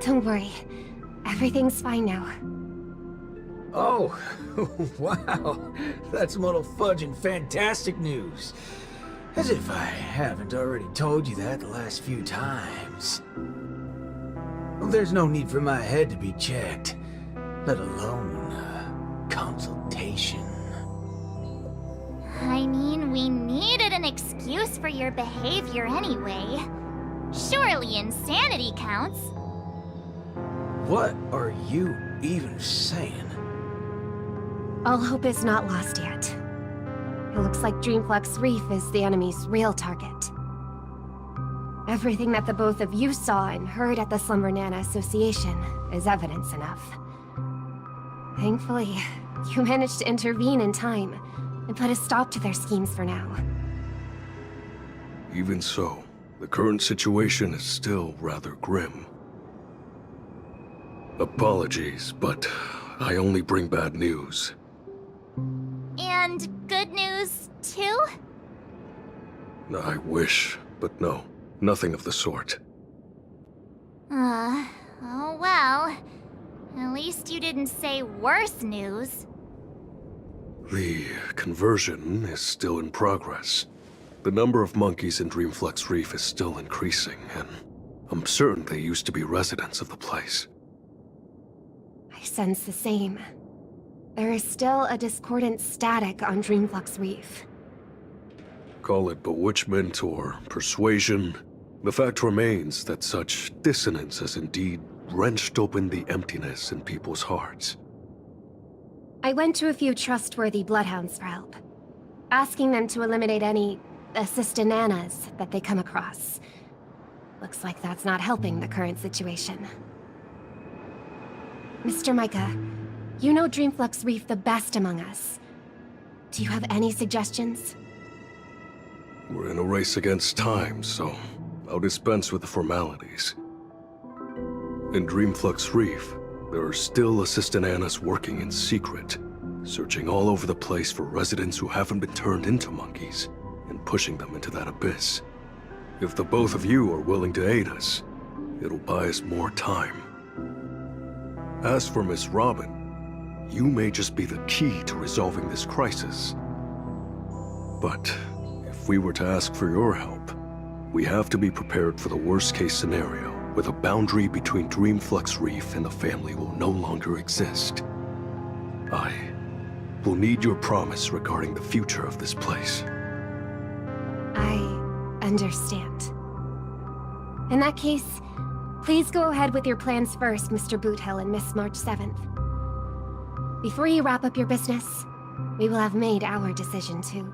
Don't worry. Everything's fine now. Oh, wow. That's muddle fudging fantastic news. As if I haven't already told you that the last few times. Well, there's no need for my head to be checked, let alone a consultation. I mean, we needed an excuse for your behavior anyway. Surely insanity counts. What are you even saying? All hope is not lost yet. It looks like Dreamflux Reef is the enemy's real target. Everything that the both of you saw and heard at the Slumber Nana Association is evidence enough. Thankfully, you managed to intervene in time and put a stop to their schemes for now. Even so, the current situation is still rather grim. Apologies, but I only bring bad news. And good news, too? I wish, but no, nothing of the sort. Oh well. At least you didn't say worse news. The conversion is still in progress. The number of monkeys in Dreamflux Reef is still increasing, and I'm certain they used to be residents of the place. I sense the same. There is still a discordant static on Dreamflux Reef. Call it bewitchment or persuasion, the fact remains that such dissonance has indeed wrenched open the emptiness in people's hearts. I went to a few trustworthy bloodhounds for help, asking them to eliminate any assistananas that they come across. Looks like that's not helping the current situation. Mr. Micah, you know Dreamflux Reef the best among us. Do you have any suggestions? We're in a race against time, so I'll dispense with the formalities. In Dreamflux Reef, there are still assistananas working in secret, searching all over the place for residents who haven't been turned into monkeys, and pushing them into that abyss. If the both of you are willing to aid us, it'll buy us more time. As for Miss Robin, you may just be the key to resolving this crisis. But if we were to ask for your help, we have to be prepared for the worst-case scenario, where the boundary between Dreamflux Reef and the family will no longer exist. I will need your promise regarding the future of this place. I understand. In that case, please go ahead with your plans first, Mr. Boothill and Miss March 7th. Before you wrap up your business, we will have made our decision too.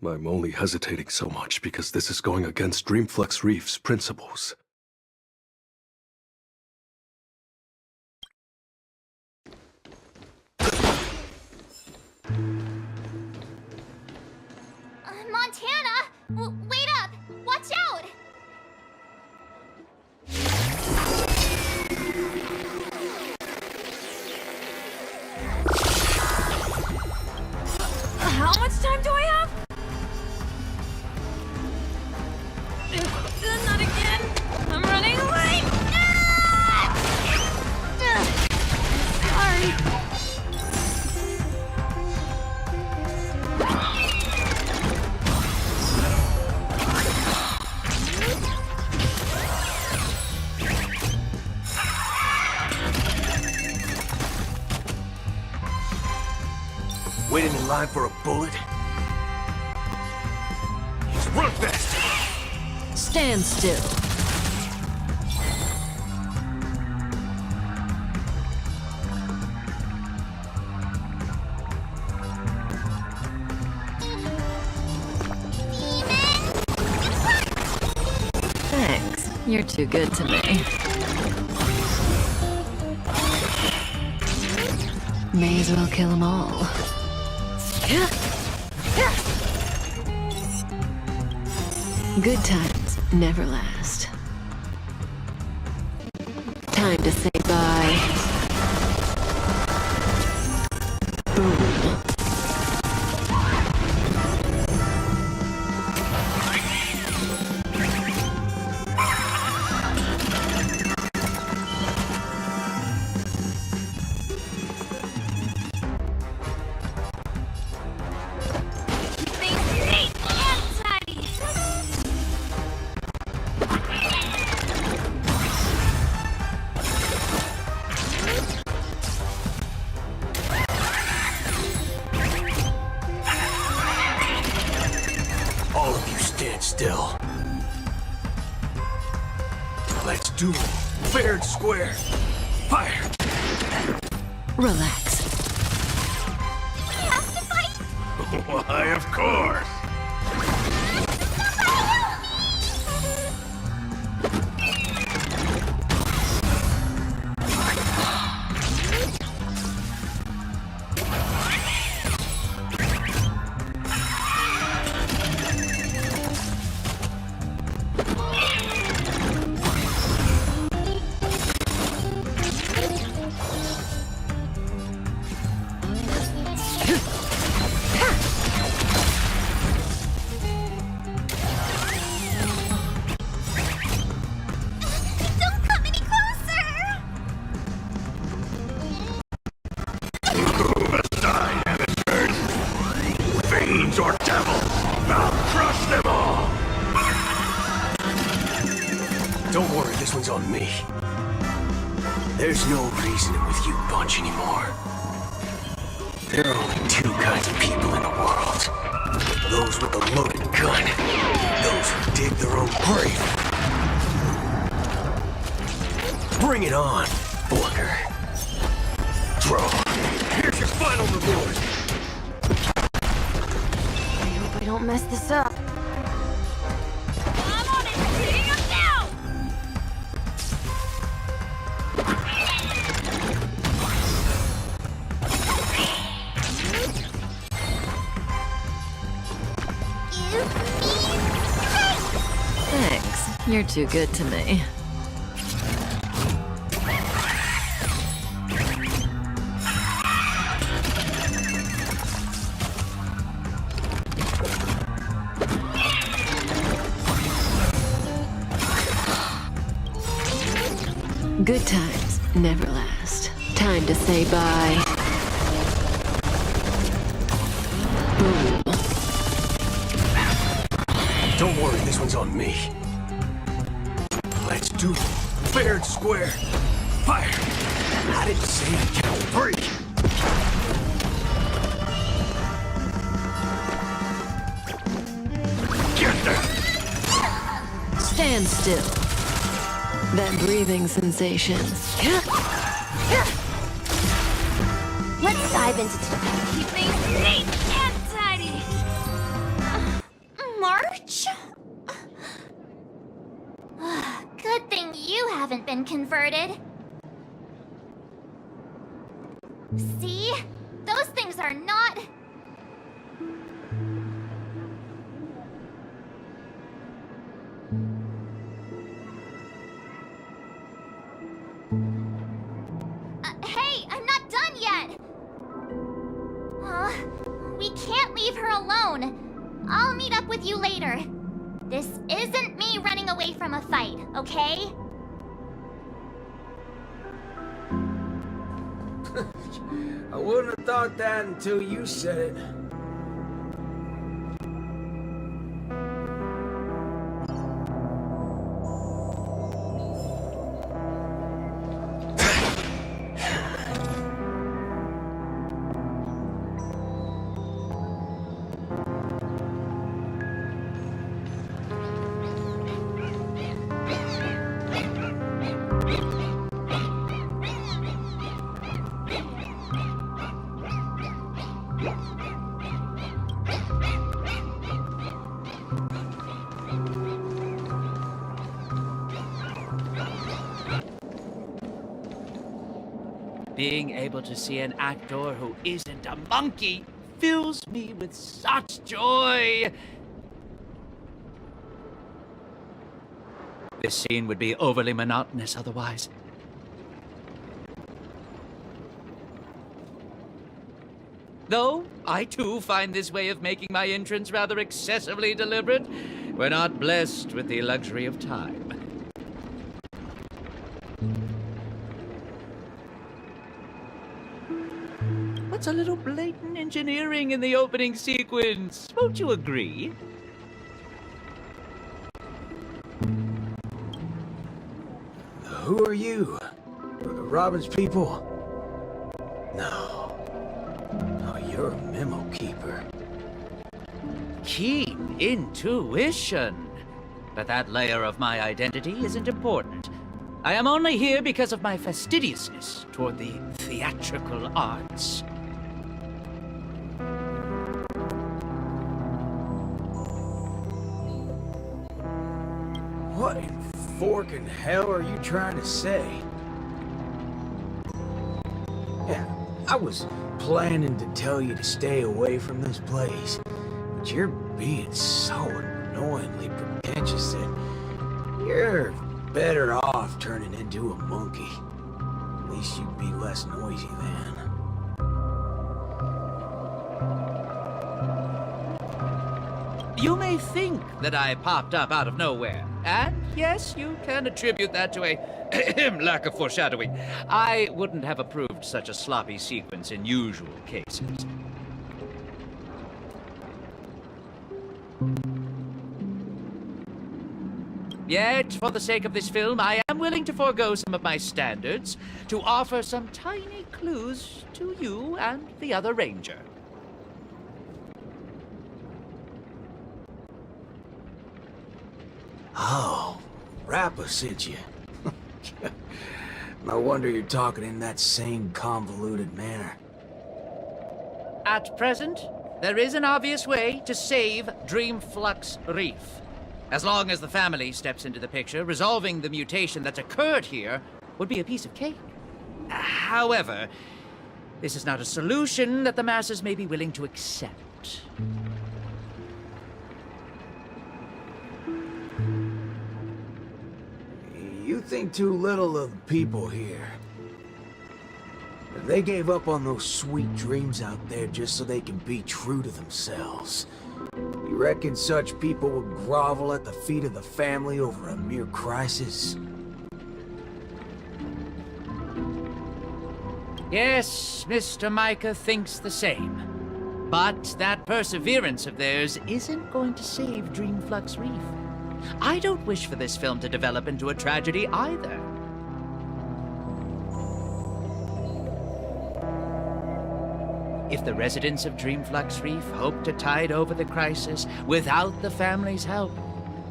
I'm only hesitating so much because this is going against Dreamflux Reef's principles. Montana! Wait up! Watch out! Ow! Not again! I'm running away! Sorry. Waiting in line for a bullet? Run fast! Stand still. Thanks. You're too good to me. May as well kill them all. Good times never last. Time to say bye. Boom. All of you stand still. Let's do it. Fair and square. Fire! Relax. We have to fight! Why, of course. Don't come any closer! Fiends or devils, I'll crush them all! Don't worry, this one's on me. There's no reasoning with you bunch anymore. There are only two kinds of people in the world. Those with a loaded gun. Those who dig their own grave. Bring it on, Booker. Throw. Here's your final reward. I hope I don't mess this up. I'm on it! Hitting him now! Give me Thanks. You're too good to me. Good times never last. Time to say bye. Boom. Don't worry, this one's on me. Let's do it. Fair and square. Fire! I didn't say I'd count three. Get there! Stand still. That breathing sensation. Let's dive into Keep things neat and tidy. March? Good thing you haven't been converted. See? Those things are not... Hey, I'm not done yet! We can't leave her alone. I'll meet up with you later. This isn't me running away from a fight, okay? I wouldn't have thought that until you said it. Being able to see an actor who isn't a monkey fills me with such joy. This scene would be overly monotonous otherwise. Though, I too find this way of making my entrance rather excessively deliberate. We're not blessed with the luxury of time. What's a little blatant engineering in the opening sequence? Won't you agree? Who are you? Robin's people? No. Oh, you're a memo keeper. Keen intuition. But that layer of my identity isn't important. I am only here because of my fastidiousness toward the theatrical arts. What in forking hell are you trying to say? Yeah, I was planning to tell you to stay away from this place, but you're being so annoyingly pretentious that you're better off turning into a monkey. At least you'd be less noisy then. You may think that I popped up out of nowhere, and yes, you can attribute that to a lack of foreshadowing. I wouldn't have approved such a sloppy sequence in usual cases. Yet, for the sake of this film, I am willing to forego some of my standards to offer some tiny clues to you and the other ranger. Oh, Rappa sent you. No wonder you're talking in that same convoluted manner. At present, there is an obvious way to save Dreamflux Reef. As long as the family steps into the picture, resolving the mutation that's occurred here would be a piece of cake. However, this is not a solution that the masses may be willing to accept. You think too little of the people here. They gave up on those sweet dreams out there just so they can be true to themselves. You reckon such people would grovel at the feet of the family over a mere crisis? Yes, Mr. Micah thinks the same. But that perseverance of theirs isn't going to save Dreamflux Reef. I don't wish for this film to develop into a tragedy either. If the residents of Dreamflux Reef hope to tide over the crisis without the family's help,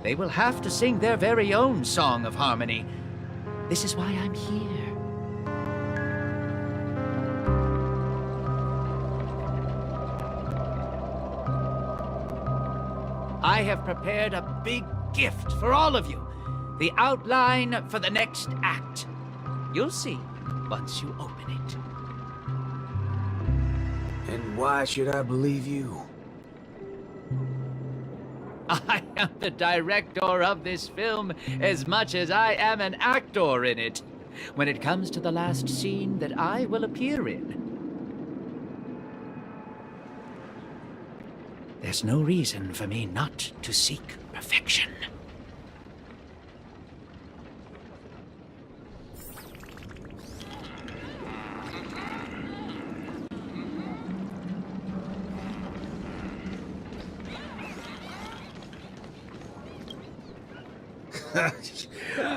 they will have to sing their very own song of harmony. This is why I'm here. I have prepared a big gift for all of you. The outline for the next act. You'll see once you open it. And why should I believe you? I am the director of this film as much as I am an actor in it. When it comes to the last scene that I will appear in, there's no reason for me not to seek perfection.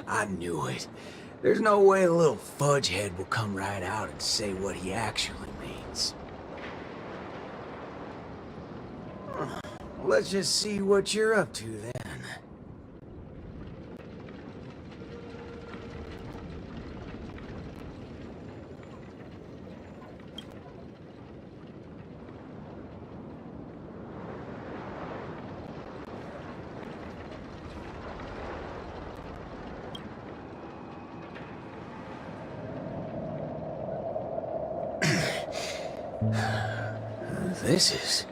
I knew it. There's no way the little fudge head will come right out and say what he actually means. Let's just see what you're up to then. This is...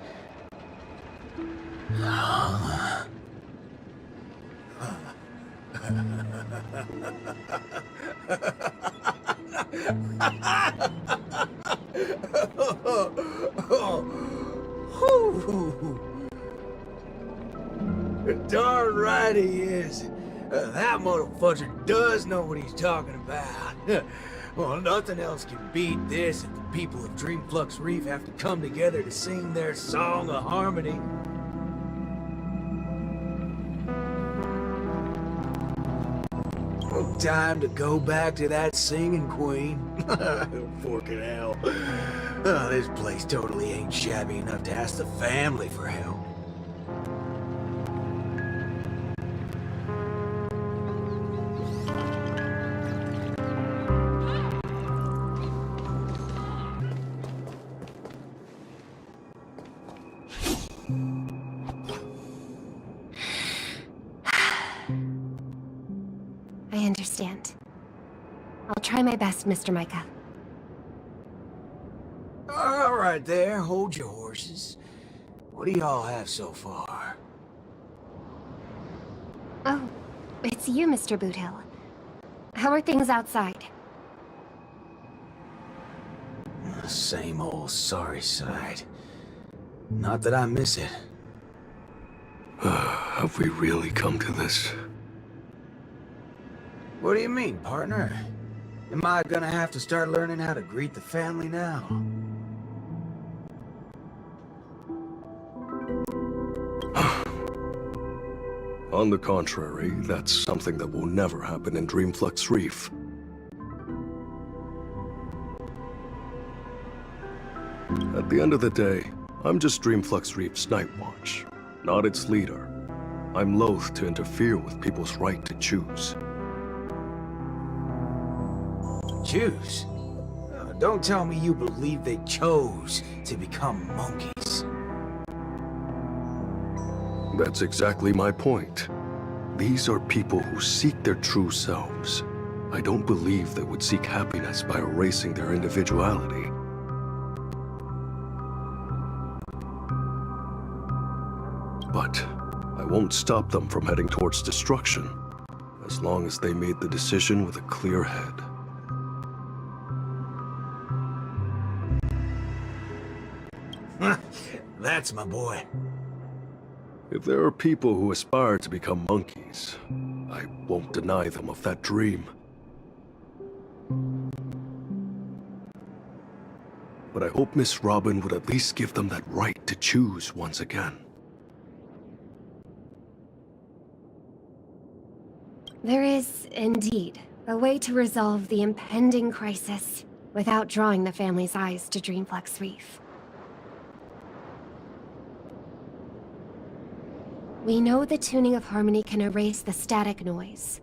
Darn right he is. That motherfucker does know what he's talking about. Well, nothing else can beat this if the people of Dreamflux Reef have to come together to sing their song of harmony. Well, time to go back to that singing queen. Forking hell. Oh, this place totally ain't shabby enough to ask the family for help. I understand. I'll try my best, Mr. Micah. All right there, hold your horses. What do y'all have so far? Oh, it's you, Mr. Boothill. How are things outside? Same old sorry side. Not that I miss it. Have we really come to this? What do you mean, partner? Am I gonna have to start learning how to greet the family now? On the contrary, that's something that will never happen in Dreamflux Reef. At the end of the day, I'm just Dreamflux Reef's Night Watch, not its leader. I'm loath to interfere with people's right to choose. Choose? Don't tell me you believe they chose to become monkeys. That's exactly my point. These are people who seek their true selves. I don't believe they would seek happiness by erasing their individuality. But I won't stop them from heading towards destruction, as long as they made the decision with a clear head. That's my boy. If there are people who aspire to become monkeys, I won't deny them of that dream. But I hope Miss Robin would at least give them that right to choose once again. There is, indeed, a way to resolve the impending crisis without drawing the family's eyes to Dreamflux Reef. We know the tuning of harmony can erase the static noise.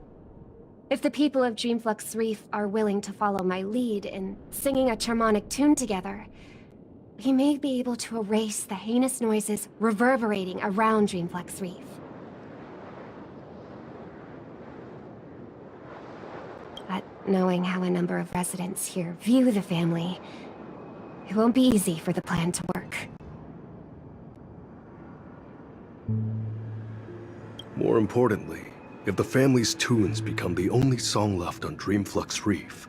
If the people of Dreamflux Reef are willing to follow my lead in singing a charmonic tune together, we may be able to erase the heinous noises reverberating around Dreamflux Reef. But knowing how a number of residents here view the family, it won't be easy for the plan to work. More importantly, if the family's tunes become the only song left on Dreamflux Reef,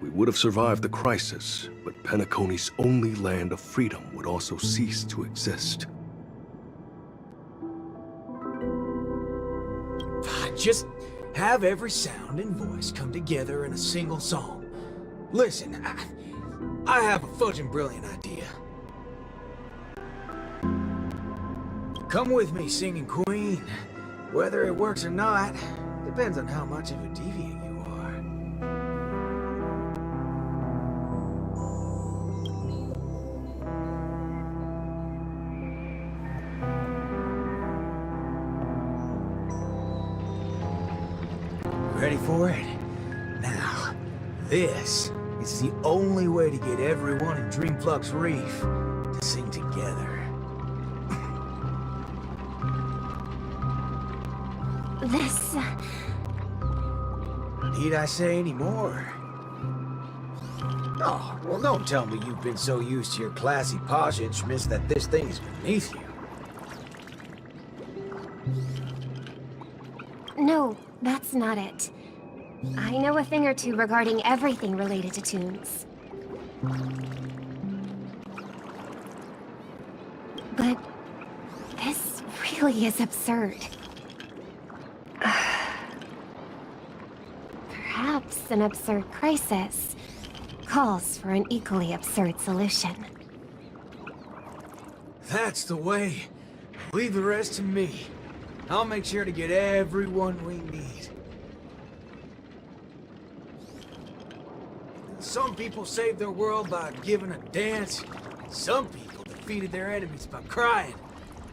we would have survived the crisis, but Penacony's only land of freedom would also cease to exist. Just have every sound and voice come together in a single song. Listen, I have a fudging brilliant idea. Come with me, Singing Queen. Whether it works or not, depends on how much of a deviant you are. Ready for it? Now, this is the only way to get everyone in Dreamflux Reef to sing together. This... Need I say any more? Oh, well, don't tell me you've been so used to your classy posh instruments that this thing is beneath you. No, that's not it. I know a thing or two regarding everything related to tunes. But this really is absurd. Perhaps an absurd crisis calls for an equally absurd solution. That's the way. Leave the rest to me. I'll make sure to get everyone we need. Some people saved their world by giving a dance. Some people defeated their enemies by crying.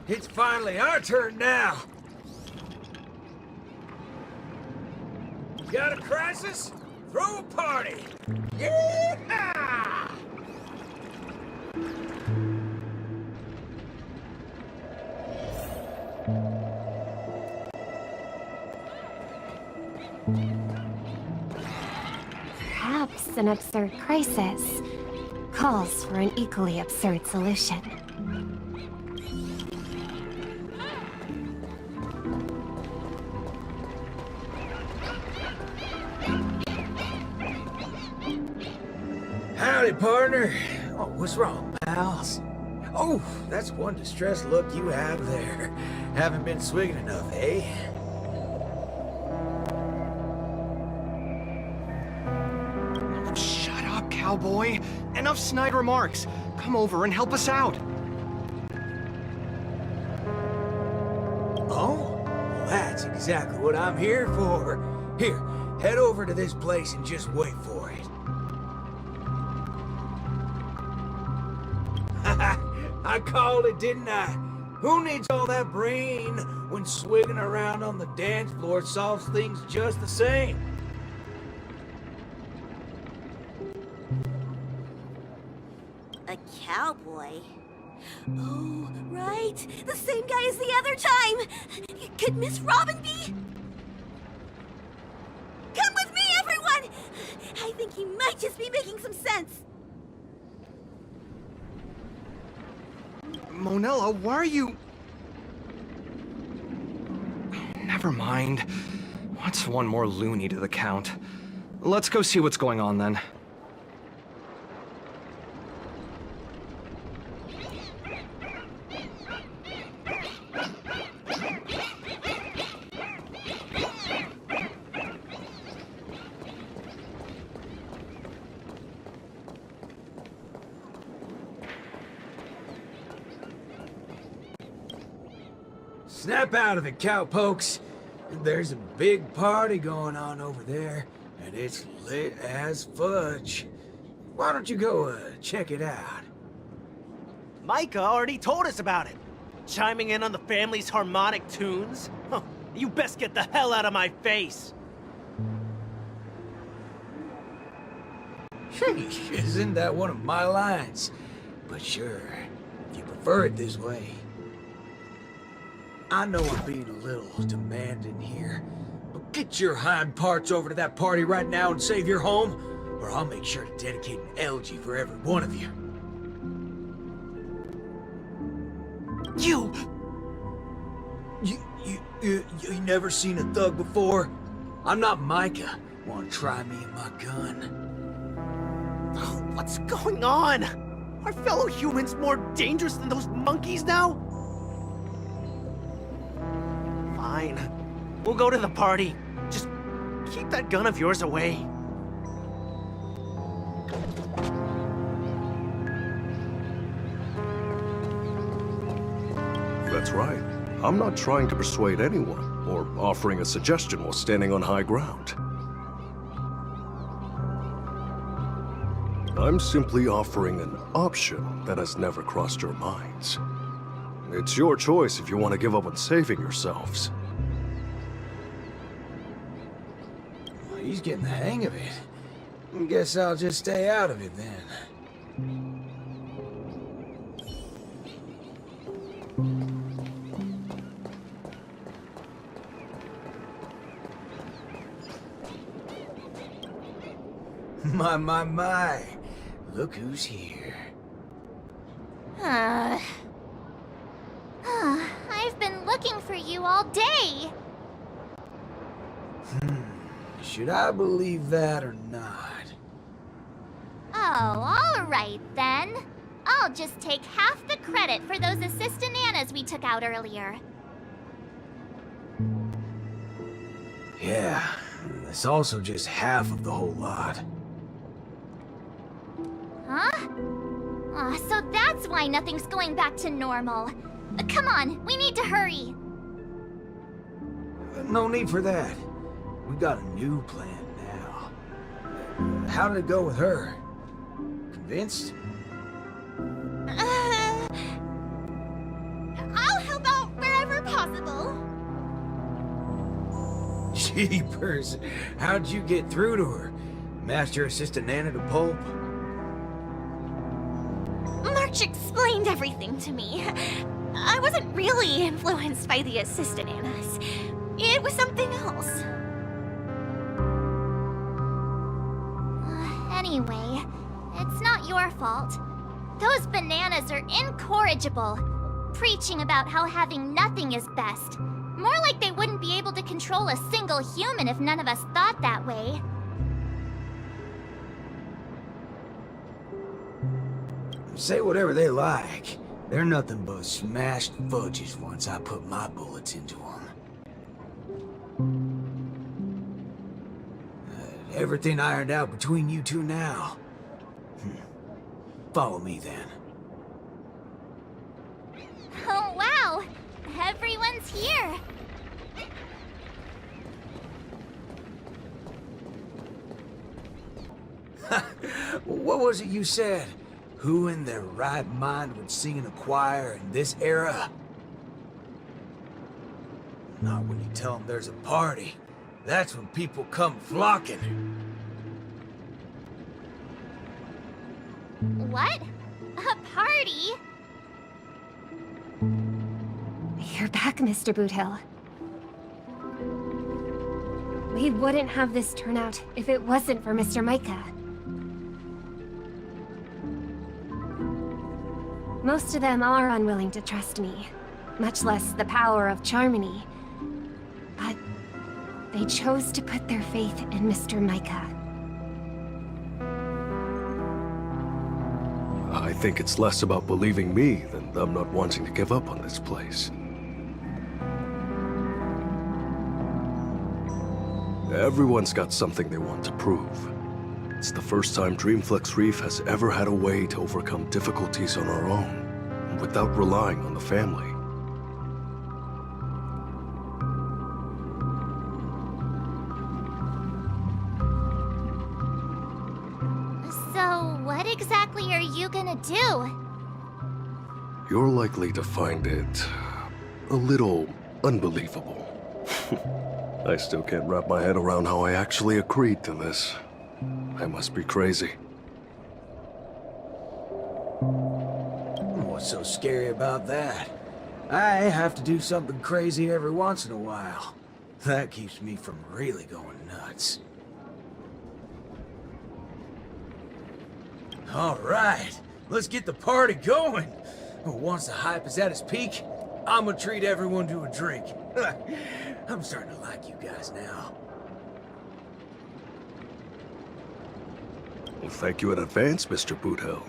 It's finally our turn now. Got a crisis? Throw a party! Yeah! Perhaps an absurd crisis calls for an equally absurd solution. Howdy, partner. Oh, what's wrong, pals? Oh, that's one distressed look you have there. Haven't been swigging enough, eh? Shut up, cowboy. Enough snide remarks. Come over and help us out. Oh? Well, that's exactly what I'm here for. Here, head over to this place and just wait for it. I called it, didn't I? Who needs all that brain when swigging around on the dance floor solves things just the same? A cowboy? Oh, right. The same guy as the other time. Could Miss Robin be? Come with me, everyone! I think he might just be making some sense. Monella, why are you... Never mind. What's one more loony to the count? Let's go see what's going on then. Snap out of it, cowpokes. There's a big party going on over there, and it's lit as fudge. Why don't you go check it out? Micah already told us about it. Chiming in on the family's harmonic tunes? Huh, you best get the hell out of my face. Sheesh, isn't that one of my lines? But sure, if you prefer it this way. I know I'm being a little demanding here, but get your hind parts over to that party right now and save your home, or I'll make sure to dedicate an elegy for every one of you. You never seen a thug before? I'm not Micah. Wanna try me and my gun? Oh, what's going on? Are fellow humans more dangerous than those monkeys now? Fine. We'll go to the party. Just keep that gun of yours away. That's right. I'm not trying to persuade anyone, or offering a suggestion while standing on high ground. I'm simply offering an option that has never crossed your minds. It's your choice if you want to give up on saving yourselves. Well, he's getting the hang of it. Guess I'll just stay out of it then. My. Look who's here. I've been looking for you all day. Should I believe that or not? Oh, all right then. I'll just take half the credit for those assistant Annas we took out earlier. Yeah, it's also just half of the whole lot. Huh? Aw, so that's why nothing's going back to normal. Come on, we need to hurry. No need for that. We got a new plan now. How did it go with her? Convinced? I'll help out wherever possible. Jeepers, how'd you get through to her? Master Assistant Nana to pulp? March explained everything to me. I wasn't really influenced by the assistant Annas. It was something else. Anyway, it's not your fault. Those bananas are incorrigible, preaching about how having nothing is best. More like they wouldn't be able to control a single human if none of us thought that way. Say whatever they like. They're nothing but smashed fudges once I put my bullets into them. Everything ironed out between you two now. Follow me then. Oh wow! Everyone's here! What was it you said? Who in their right mind would sing in a choir in this era? Not when you tell them there's a party. That's when people come flocking. What? A party? You're back, Mr. Boothill. We wouldn't have this turnout if it wasn't for Mr. Micah. Most of them are unwilling to trust me, much less the power of Charmony. But they chose to put their faith in Mr. Micah. I think it's less about believing me than them not wanting to give up on this place. Everyone's got something they want to prove. It's the first time Dreamflux Reef has ever had a way to overcome difficulties on our own, without relying on the family. So, what exactly are you gonna do? You're likely to find it a little unbelievable. I still can't wrap my head around how I actually agreed to this. I must be crazy. What's so scary about that? I have to do something crazy every once in a while. That keeps me from really going nuts. All right, let's get the party going. Once the hype is at its peak, I'm gonna treat everyone to a drink. I'm starting to like you guys now. Well, thank you in advance, Mr. Boothill.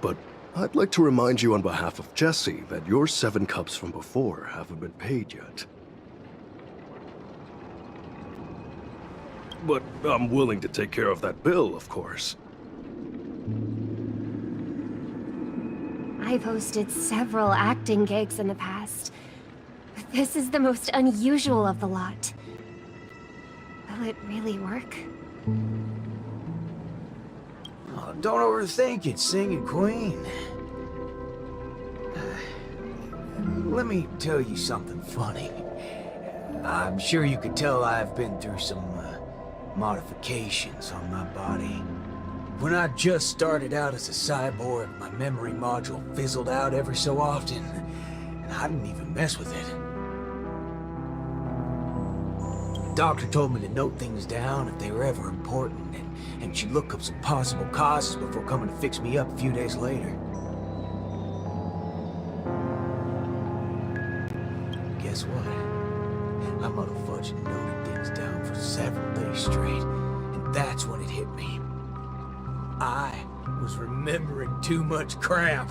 But I'd like to remind you on behalf of Jesse that your 7 cups from before haven't been paid yet. but I'm willing to take care of that bill, of course. I've hosted several acting gigs in the past, but this is the most unusual of the lot. Will it really work? Oh, don't overthink it, Singing Queen. Let me tell you something funny. I'm sure you could tell I've been through some modifications on my body. When I just started out as a cyborg, my memory module fizzled out every so often, and I didn't even mess with it. The doctor told me to note things down if they were ever important, and she'd look up some possible causes before coming to fix me up a few days later. Guess what? I motherfucking noted things down for several days straight, and that's when it hit me. I was remembering too much crap.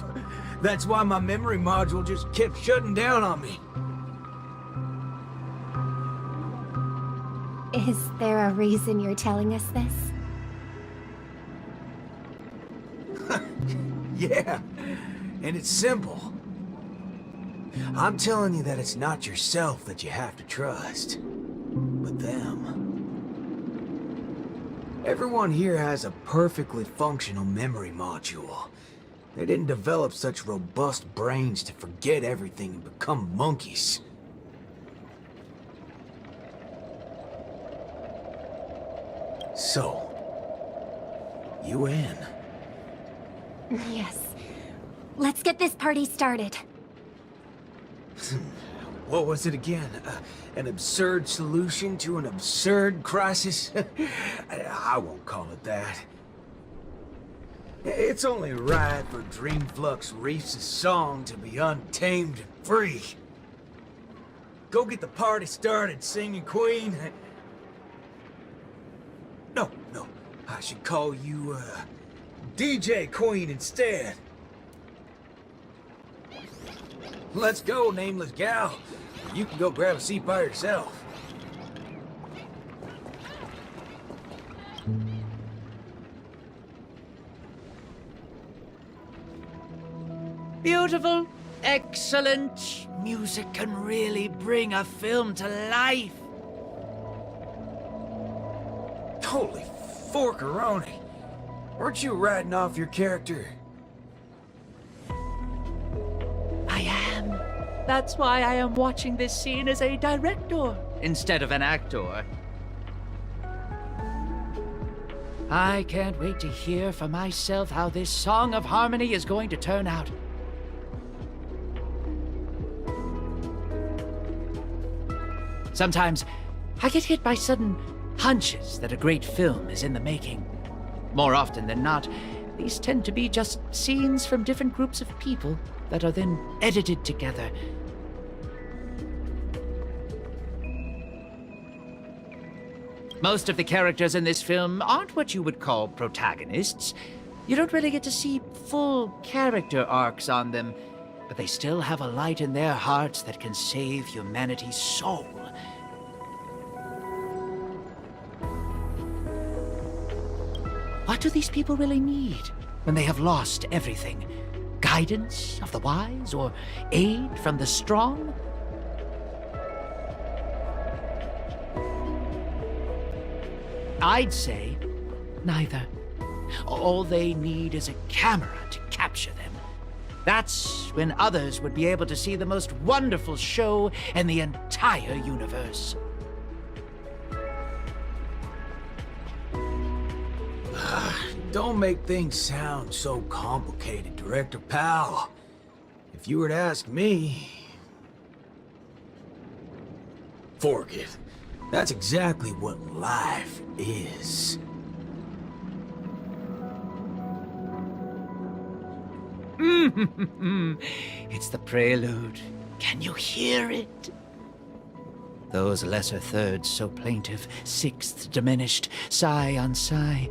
That's why my memory module just kept shutting down on me. Is there a reason you're telling us this? Yeah, and it's simple. I'm telling you that it's not yourself that you have to trust, but them. Everyone here has a perfectly functional memory module. They didn't develop such robust brains to forget everything and become monkeys. So, you in? Yes. Let's get this party started. What was it again? An absurd solution to an absurd crisis? I won't call it that. It's only right for Dreamflux Reef's song to be untamed and free. Go get the party started, Singing Queen. No, I should call you, DJ Queen instead. Let's go, nameless gal. You can go grab a seat by yourself. Beautiful, excellent. Music can really bring a film to life. Holy forkeroni. Weren't you writing off your character? I am. That's why I am watching this scene as a director instead of an actor. I can't wait to hear for myself how this Song of Harmony is going to turn out. Sometimes I get hit by sudden hunches that a great film is in the making. More often than not, these tend to be just scenes from different groups of people that are then edited together. Most of the characters in this film aren't what you would call protagonists. You don't really get to see full character arcs on them, but they still have a light in their hearts that can save humanity's soul. What do these people really need when they have lost everything? Guidance of the wise or aid from the strong? I'd say neither. All they need is a camera to capture them. That's when others would be able to see the most wonderful show in the entire universe. Don't make things sound so complicated, Director Pal. If you were to ask me... Fork it. That's exactly what life is. It's the prelude. Can you hear it? Those lesser thirds so plaintive, sixths diminished, sigh on sigh.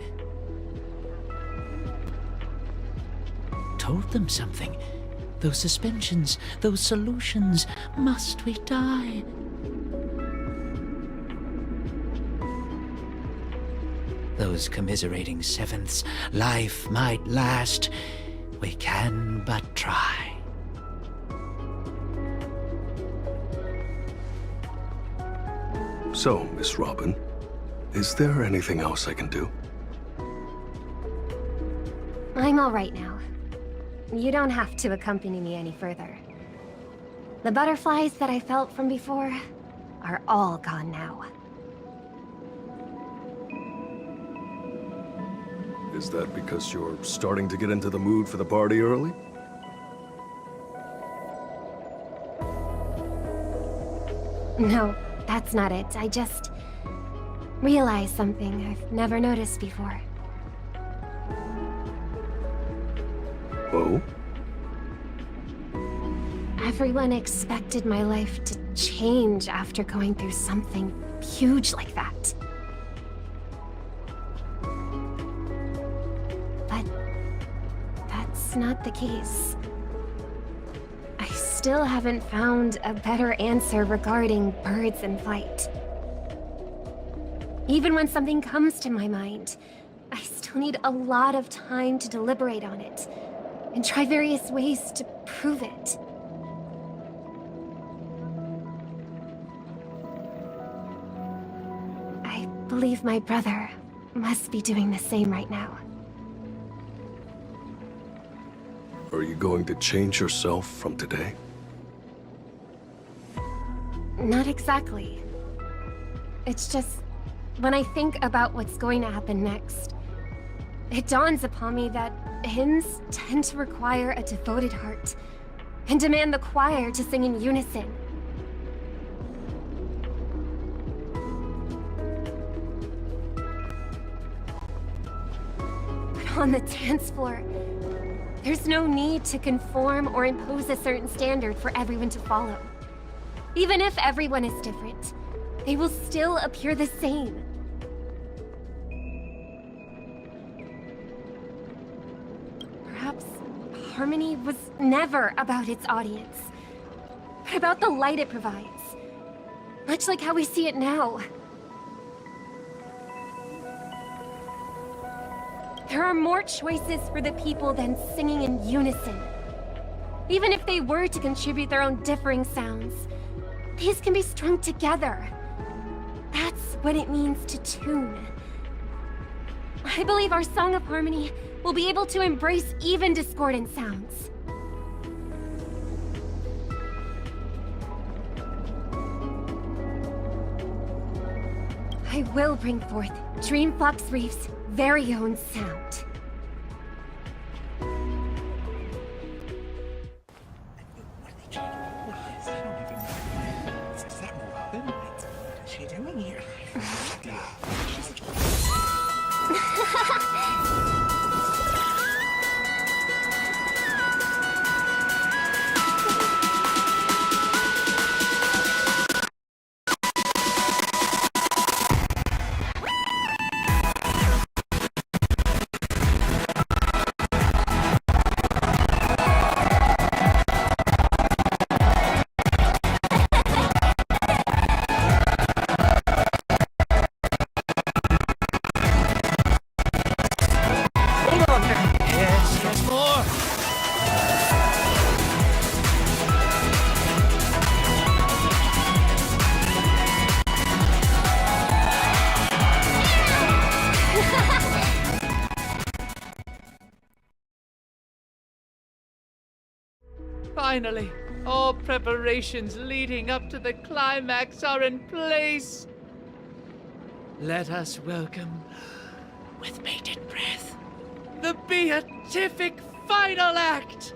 Told them something. Those suspensions, those solutions, must we die? those commiserating sevenths' life might last, we can but try. So, Miss Robin, is there anything else I can do? I'm all right now. You don't have to accompany me any further. The butterflies that I felt from before are all gone now. Is that because you're starting to get into the mood for the party early? No, that's not it. I just realized something I've never noticed before. Oh? Everyone expected my life to change after going through something huge like that. But that's not the case. I still haven't found a better answer regarding birds in flight. Even when something comes to my mind, I still need a lot of time to deliberate on it and try various ways to prove it. I believe my brother must be doing the same right now. Are you going to change yourself from today? Not exactly. It's just, when I think about what's going to happen next, it dawns upon me that hymns tend to require a devoted heart and demand the choir to sing in unison. But on the dance floor, there's no need to conform or impose a certain standard for everyone to follow. Even if everyone is different, they will still appear the same. Perhaps harmony was never about its audience, but about the light it provides. Much like how we see it now. There are more choices for the people than singing in unison. Even if they were to contribute their own differing sounds, these can be strung together. That's what it means to tune. I believe our Song of Harmony will be able to embrace even discordant sounds. I will bring forth Dreamflux Reef's very own sound. Finally, all preparations leading up to the climax are in place. Let us welcome, with bated breath, the beatific final act.